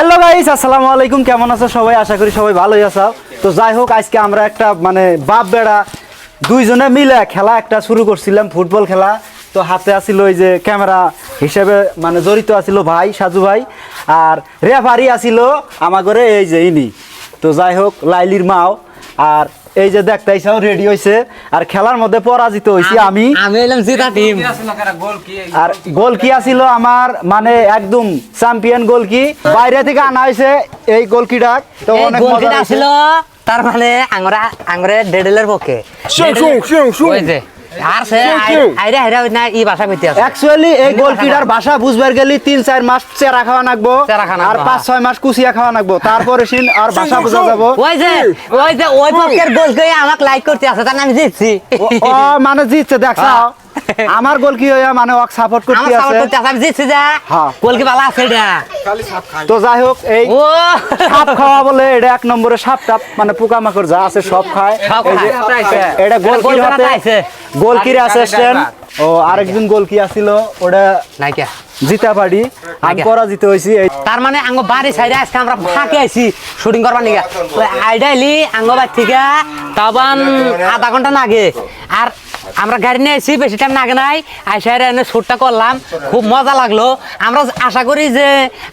Hello guys, আসসালামু আলাইকুম। কেমন আছো সবাই? আশা করি সবাই ভালোই আছো। তো যাই হোক, আজকে আমরা একটা মানে বাপ বেড়া দুইজনে মিলে খেলা একটা শুরু করছিলাম, ফুটবল খেলা। তো হাতে আসিল ওই যে ক্যামেরা হিসেবে মানে জড়িত আছিল ভাই সাজু ভাই, আর রেফারি আসিল আমার ঘরে এই যে ইনি। তো যাই হোক, লাইলির মাও। আর এই যে দেখতেইছাও রেডি হইছে, আর খেলার মধ্যে পরাজিত হইছি আমি এলাম জিতা টিম। আর গোল কি আছিল আমার মানে একদম চ্যাম্পিয়ন গোল কি বাইরে থেকে আনা হয়েছে এই গোলকিটা। তো এই অনেক গোলকিটা মজা ছিল তার মানে আংরে ডেডেলের পক্ষে ওই যে আর সে আইরা আইরা না ই ভাষা কইতে আছে। অ্যাকচুয়ালি এই গোলকিটার ভাষা বুঝবার গেলি 3-4 মাস চেরা খাওয়া লাগবো, আর 5-6 মাস কুচিয়া খাওয়া লাগবো, তারপরে সিন আর ভাষা বুঝা যাবো। ওই যে ওই পক্ষের গোল কই আমাকে লাইক করতে আছে, তার আমি জিতছি। ও মানে জিতছে দেখছো, আমার গোল কি হইয়া মানে ওকে সাপোর্ট করতে আমার আছে। সাপোর্ট করতে আছে, আমি জিতছি যা। হ্যাঁ। গোল কি ভালো আছে এটা। তো যাই হোক, এই ও সাপ খাওয়া বলে এটা এক নম্বরে, সাপ টাপ মানে পোকামাকড় যা আছে সব খায়। সব এই যে খায়। এটা গোলকির হাতে আইছে। গোলকির অ্যাসিস্ট্যান্ট। ও আরেকজন গোলকি আছিল, ওটা নাইকা জিতা পারি আমি পরাজিত হইছি। তার মানে আঙ্গ বাড়ি সাইডে আজকে আমরা ফাঁকে আইছি শুটিং করবার নিগা। আইডাইলি আঙ্গ বাড়ি থেকে তাবান আধা ঘন্টা নাগে, আর আমরা গাড়ি নিয়ে আইছি, বেশি টাইম নাগে নাই। আইসাইরে এনে শুটটা করলাম, খুব মজা লাগলো। আমরা আশা করি যে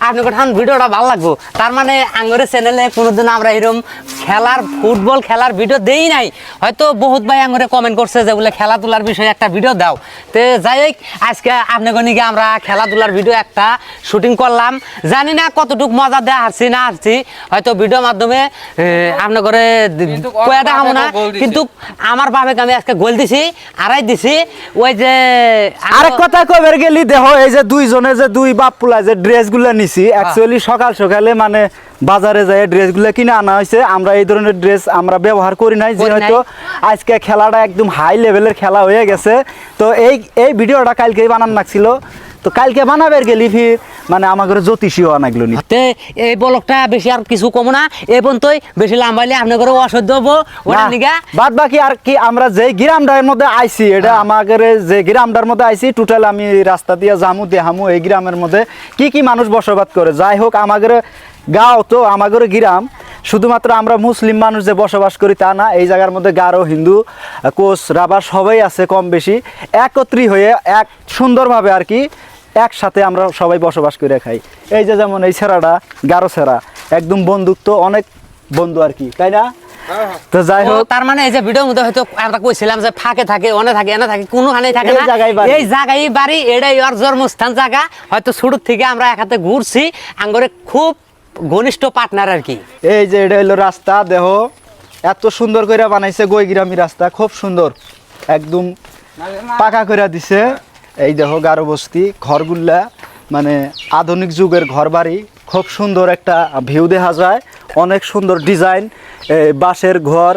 আপনি কোথাও ভিডিওটা ভালো লাগবো। তার মানে আঙ্গরে চ্যানেলে কোনোদিন আমরা এরকম খেলার ফুটবল খেলার ভিডিও দেই নাই। হয়তো বহুত ভাই আঙ্গরে কমেন্ট করছে যে বলে খেলাধুলার বিষয়ে একটা ভিডিও দাও। তো যাই হোক, আজকে আপনাকে নিয়ে আমরা খেলাধুলার ভিডিও একটা শুটিং করলাম। জানি না কতটুকু মজা দেওয়া হারছি না হারছি, হয়তো ভিডিওর মাধ্যমে আপনার ঘরে কয়া দেখাবো না, কিন্তু আমার বাবে আমি আজকে গোল দিছি, আড়াই দিছি। ওই যে আরেক কথা কইবার গেলি দেখো, এই যে দুইজনে যে দুই বাপ পোলা যে ড্রেসগুলো নিছি, অ্যাকচুয়ালি সকাল সকালে মানে বাজারে যায় ড্রেসগুলো কিনে আনা হয়েছে। আমরা এই ধরনের ড্রেস আমরা ব্যবহার করি নাই, যেহেতু আজকে খেলাটা একদম হাই লেভেলের খেলা হয়ে গেছে। তো এই ভিডিওটা কালকেই বানান লাগছিল, তো কালকে বানাবার গেলি ফির মানে আমাদের জ্যোতিষীও আনাগলো নি। এই ব্লকটা বেশি আর কিছু কম না, এই পর্যন্তই। বেশি লাম্বাইলে আপনার ঘরে অসহ্য হবো ওটা নিগা। বাদ বাকি আর কি, আমরা যে গ্রামটার মধ্যে আইছি, এটা আমাদের যে গ্রামটার মধ্যে আইছি, টোটাল আমি রাস্তা দিয়ে জামু দেহামু এই গ্রামের মধ্যে কি কি মানুষ বসবাস করে। যাই হোক, আমাদের গাঁও তো আমাদের গ্রাম, শুধুমাত্র আমরা মুসলিম মানুষ যে বসবাস করি তা না। এই জায়গার মধ্যে গারো, হিন্দু, কোচ, রাবার সবাই আছে কম বেশি, একত্রী হয়ে এক সুন্দরভাবে আর কি একসাথে আমরা সবাই বসবাস করে খাই। এই যে যেমন এই ছেঁড়াটা গারো ছেঁড়া, একদম বন্ধুত্ব, অনেক বন্ধু আর কি, তাই না? তো যাই হোক, তার মানে এই যে ভিডিওর মধ্যে হয়তো আমরা কইছিলাম যে ফাঁকে থাকে, অনে থাকে, এনে থাকে, কোনোখানেই থাকে না, এই জায়গায় বাড়ি, এটাই ওর জন্মস্থান জায়গা। হয়তো ছোট থেকে আমরা একসাথে ঘুরছি, আঙ্গরে খুব ঘনিষ্ঠ পার্টনার আর কি। এই যে এটা হলো রাস্তা, দেহ এত সুন্দর করে বানাইছে গৈগ্রামী রাস্তা, খুব সুন্দর, একদম পাকা করে দিছে। এই দেখো গারো বস্তি ঘরগুলা, মানে আধুনিক যুগের ঘর বাড়ি, খুব সুন্দর একটা ভিউ দেখা যায়, অনেক সুন্দর ডিজাইন, বাঁশের ঘর,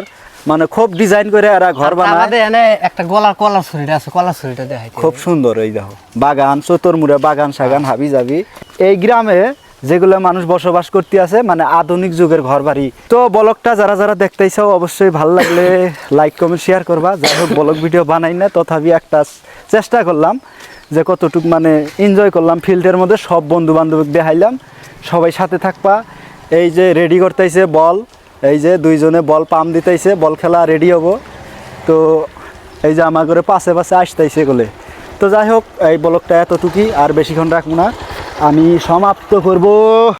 মানে খুব ডিজাইন করে এরা ঘর বানায়। আমাদের এনে একটা কলার ছুরিটা আছে, কলার ছুরিটা দেখাই খুব সুন্দর। এই দেখো বাগান, চতুর্মুড়ে বাগান সাগান হাবি যাবি। এই গ্রামে যেগুলো মানুষ বসবাস করতে আছে, মানে আধুনিক যুগের ঘর বাড়ি। তো ব্লগটা যারা যারা দেখতেইছো অবশ্যই ভালো লাগলে লাইক কমেন্ট শেয়ার করবা। যাই হোক, ব্লগ ভিডিও বানাই না, তথাপি একটা চেষ্টা করলাম যে কতটুকু মানে এনজয় করলাম ফিল্ডের মধ্যে, সব বন্ধু বান্ধব দেখাইলাম, সবাই সাথে থাকবা। এই যে রেডি করতেইছে বল, এই যে দুইজনে বল পাম্প দিতেইছে, বল খেলা রেডি হবো। তো এই যে আমার ঘরে পাশে পাশে আসতেইছে বলে। তো যাই হোক, এই ব্লগটা এতটুকুই, আর বেশিক্ষণ রাখবো না, আমি সমাপ্ত করব।